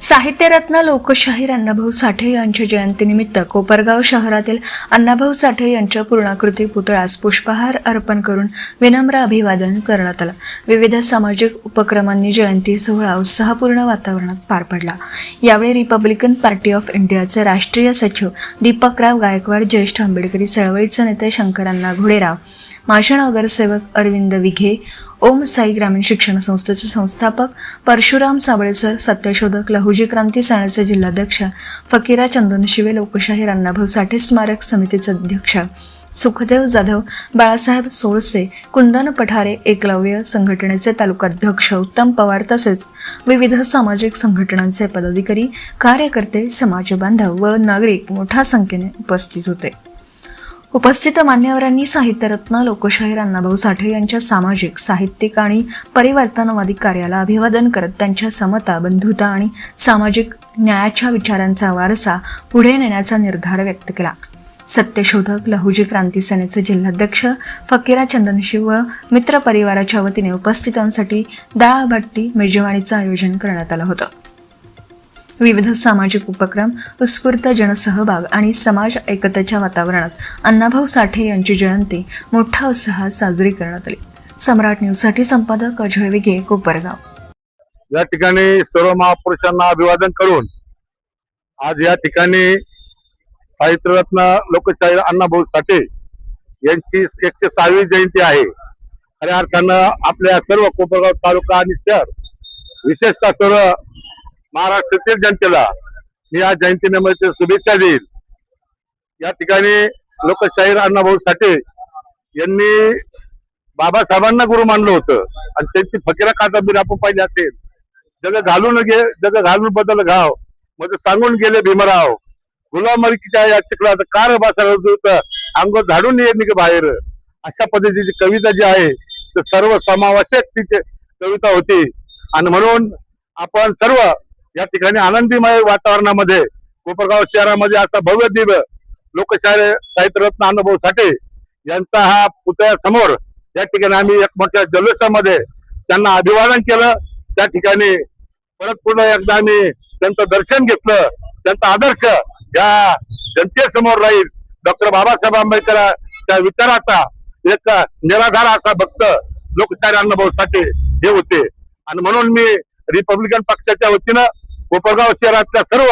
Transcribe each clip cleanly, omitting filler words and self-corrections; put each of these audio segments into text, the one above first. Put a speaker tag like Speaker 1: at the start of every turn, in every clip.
Speaker 1: साहित्यरत्न लोकशाहीर अण्णाभाऊ साठे यांच्या जयंतीनिमित्त कोपरगाव शहरातील अण्णाभाऊ साठे यांच्या पूर्णाकृती पुतळ्यास पुष्पहार अर्पण करून विनम्र अभिवादन करण्यात आलं। विविध सामाजिक उपक्रमांनी जयंती सोहळा उत्साहपूर्ण वातावरणात पार पडला। यावेळी रिपब्लिकन पार्टी ऑफ इंडियाचे राष्ट्रीय सचिव दीपकराव गायकवाड, ज्येष्ठ आंबेडकरी चळवळीचे नेते शंकरअण्णा घोडेराव, माजी नगरसेवक अरविंद विघे, ओम साई ग्रामीण शिक्षण संस्थेचे संस्थापक परशुराम साबळे सर, सत्यशोधक लहुजी क्रांती सेनेचे जिल्हाध्यक्ष फकीरा चंदनशिवे, लोकशाहीर अण्णाभाऊ साठे स्मारक समितीचे अध्यक्ष सुखदेव जाधव, बाळासाहेब सोळसे, कुंदन पठारे, एकलव्य संघटनेचे तालुकाध्यक्ष उत्तम पवार तसेच विविध सामाजिक संघटनांचे पदाधिकारी, कार्यकर्ते, समाज बांधव व नागरिक मोठ्या संख्येने उपस्थित होते। उपस्थित मान्यवरांनी साहित्यरत्न लोकशाहीर अण्णाभाऊ साठे यांच्या सामाजिक, साहित्यिक आणि परिवर्तनवादी कार्याला अभिवादन करत त्यांच्या समता, बंधुता आणि सामाजिक न्यायाच्या विचारांचा वारसा पुढे नेण्याचा निर्धार व्यक्त केला। सत्यशोधक लहुजी क्रांती सेनेचे जिल्हाध्यक्ष फकीरा चंदनशिव व मित्र परिवाराच्या वतीने उपस्थितांसाठी डाळभाटी मेजवानीचं आयोजन करण्यात आलं होतं। विविध सामाजिक उपक्रम, उत्स्फूर्त जनसहभाग आणि समाज एकतेच्या वातावरणात अण्णाभाऊ साठे यांची जयंती मोठ्या उत्साहात साजरी करण्यात आली। सम्राट न्यूजसाठी संपादक अजय विघे, कोपरगाव।
Speaker 2: या ठिकाणी सर्व महापुरुषांना अभिवादन करून आज या ठिकाणी साहित्यरत्न लोकशाहीर अण्णाभाऊ साठे यांची 106वी जयंती आहे। खऱ्या अर्थानं आपल्या सर्व कोपरगाव तालुका आणि शहर, विशेषतः सर्व महाराष्ट्रातील जनतेला मी या जयंतीनिमित्त शुभेच्छा देईल। या ठिकाणी लोकशाहीर अण्णाभाऊ साठे यांनी बाबासाहेबांना गुरु मानलं होतं आणि त्यांची फकीरा कादंबरी आपण पाहिली असेल, जग घालून बदल घाव मध्ये सांगून गेले भीमराव, गुलामकीच्या या चिखलात कार बसायला अंग झाडून ये निघ बाहेर, अशा पद्धतीची कविता जी आहे ते सर्व समावेशक तिची कविता होती। आणि म्हणून आपण सर्व या ठिकाणी आनंदीमय वातावरणामध्ये कोपरगाव शहरामध्ये असा भव्य दिव्य लोकशाहीर साहित्यरत्न अण्णाभाऊ साठे यांचा हा पुतळ्या समोर या ठिकाणी आम्ही एक मोठ्या जल्लोषामध्ये त्यांना अभिवादन केलं। त्या ठिकाणी परत पुन्हा एकदा आम्ही त्यांचं दर्शन घेतलं। त्यांचा आदर्श या जनतेसमोर राहील। डॉक्टर बाबासाहेब आंबेडकरांच्या विचाराचा एक निराधार असा भक्त लोकशाहीर अण्णाभाऊ साठे हे होते। आणि म्हणून मी रिपब्लिकन पक्षाच्या वतीनं, कोपरगाव शहरातल्या सर्व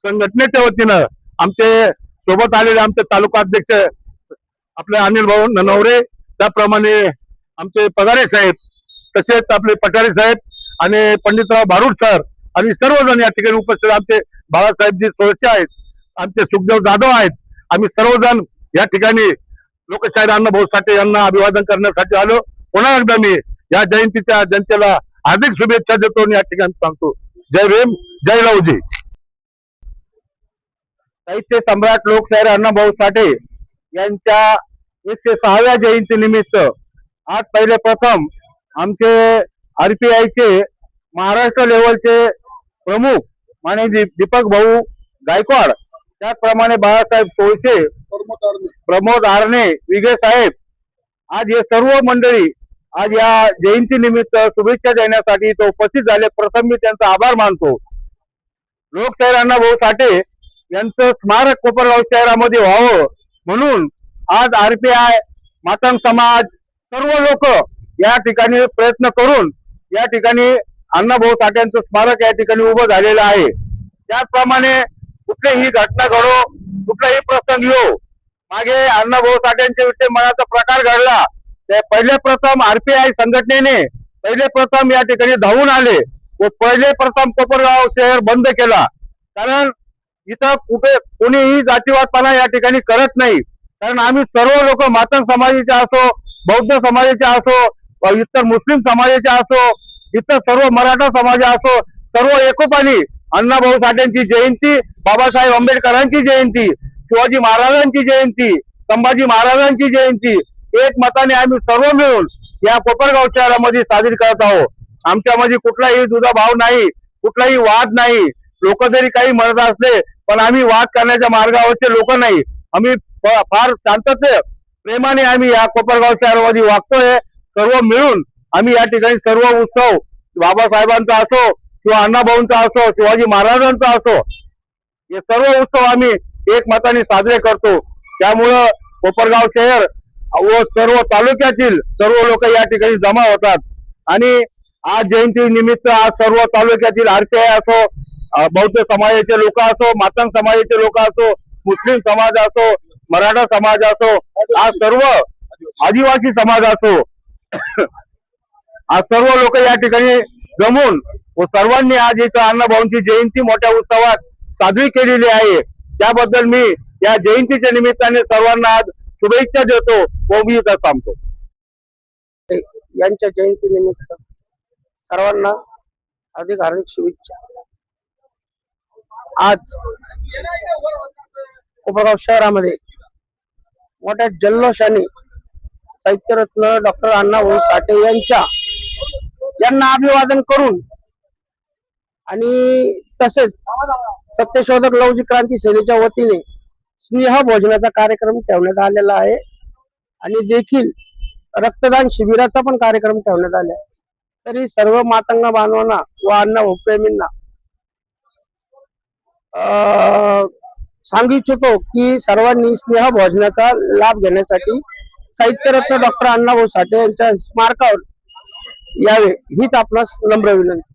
Speaker 2: संघटनेच्या वतीनं, आमचे सोबत आलेले आमचे तालुका अध्यक्ष आपले अनिल भाऊ ननवरे, त्याप्रमाणे आमचे पगारे साहेब, तसेच आपले पठारे साहेब आणि पंडितराव भारूड सर आणि सर्वजण या ठिकाणी उपस्थित, आमचे बाळासाहेबजी सोळसे आहेत, आमचे सुखदेव जाधव आहेत, आम्ही सर्वजण या ठिकाणी लोकशाहीर अण्णाभाऊ साठे यांना अभिवादन करण्यासाठी आलो। पुन्हा एकदा मी या जयंतीच्या जनतेला हार्दिक शुभेच्छा देतो आणि या ठिकाणी सांगतो, जय भीम, जय लहुजी। साहित्य सम्राट लोकशाहीर अण्णाभाऊ साठे यांच्या 106व्या जयंती निमित्त आज पहिले प्रथम आमचे RPIचे महाराष्ट्र लेवलचे प्रमुख माननीय दीपक भाऊ गायकवाड, त्याचप्रमाणे बाळासाहेब सोळसे, प्रमोद आरणे, विघे साहेब, आज हे सर्व मंडळी आज या जयंती निमित्त शुभेच्छा देण्यासाठी तो उपस्थित झाले। प्रथम मी त्यांचा आभार मानतो। लोकशाहीर अण्णाभाऊ साठे यांचं स्मारक कोपरगाव शहरामध्ये व्हावं म्हणून आज RPI, मातंग समाज, सर्व लोक या ठिकाणी प्रयत्न करून या ठिकाणी अण्णाभाऊ साठ्यांचं स्मारक या ठिकाणी उभं झालेलं आहे। त्याचप्रमाणे कुठलीही घटना घडो, कुठलाही प्रसंग येऊ, मागे अण्णाभाऊ साठ्यांच्या विषयी मनाचा प्रकार घडला, ते पहिले प्रथम RPI संघटनेने पहिले प्रथम या ठिकाणी धावून आले व पहिले प्रथम कोपरगाव शहर बंद केला। कारण इथं कुठे कोणीही जातीवादपणा या ठिकाणी करत नाही। कारण आम्ही सर्व लोक मातंग समाजाचे असो, बौद्ध समाजाचे असो, इतर मुस्लिम समाजाचे असो, इतर सर्व मराठा समाज असो, सर्व एकोपाने अण्णाभाऊ साठ्यांची जयंती, बाबासाहेब आंबेडकरांची जयंती, शिवाजी महाराजांची जयंती, संभाजी महाराजांची जयंती एक मताने आम्ही सर्व मिळून या कोपरगाव शहरामध्ये साजरी करत आहोत। आमच्यामध्ये कुठलाही दुजाभाव नाही, कुठलाही वाद नाही। लोक जरी काही म्हणत असले पण आम्ही वाद करण्याच्या मार्गावरचे लोक नाही। आम्ही फार शांतते प्रेमाने आम्ही या कोपरगाव शहरामध्ये वागतोय। सर्व मिळून आम्ही या ठिकाणी सर्व उत्सव बाबासाहेबांचा असो, किंवा अण्णाभाऊंचा असो, शिवाजी महाराजांचा असो, हे सर्व उत्सव आम्ही एकमताने साजरे करतो. त्यामुळं कोपरगाव शहर व सर्व तालुक्यातील सर्व लोक या ठिकाणी जमा होतात आणि आज जयंती निमित्त आज सर्व तालुक्यातील आरटीआय असो, बौद्ध समाजाचे लोक असो, मातंग समाजाचे लोक असो, मुस्लिम समाज असो, मराठा समाज असो, आज सर्व आदिवासी समाज असो, आज सर्व लोक या ठिकाणी जमून व सर्वांनी आज इथं अण्णाभाऊंची जयंती मोठ्या उत्सवात साजरी केलेली आहे. त्याबद्दल मी या जयंतीच्या निमित्ताने सर्वांना आज शुभेच्छा देतो व मी इथं थांबतो.
Speaker 3: यांच्या जयंती निमित्त सर्वांना हार्दिक हार्दिक शुभेच्छा. आज कोपरगाव शहरामध्ये मोठ्या जल्लोषाने साहित्यरत्न डॉक्टर अण्णाभाऊ साठे यांना अभिवादन करून आणि तसेच सत्यशोधक लवजी क्रांती सेनेच्या वतीने स्नेह भोजनाचा कार्यक्रम ठेवण्यात आलेला आहे आणि देखील रक्तदान शिबिराचा पण कार्यक्रम ठेवण्यात आला आहे. तरी सर्व मातंग बांधवांना व अण्णाभाऊ प्रेमींना सांगू इच्छितो की सर्वांनी स्नेह भोजनाचा लाभ घेण्यासाठी साहित्यरत्न डॉक्टर अण्णाभाऊ साठे यांच्या स्मारकावर यावे हीच आपणास नम्र विनंती.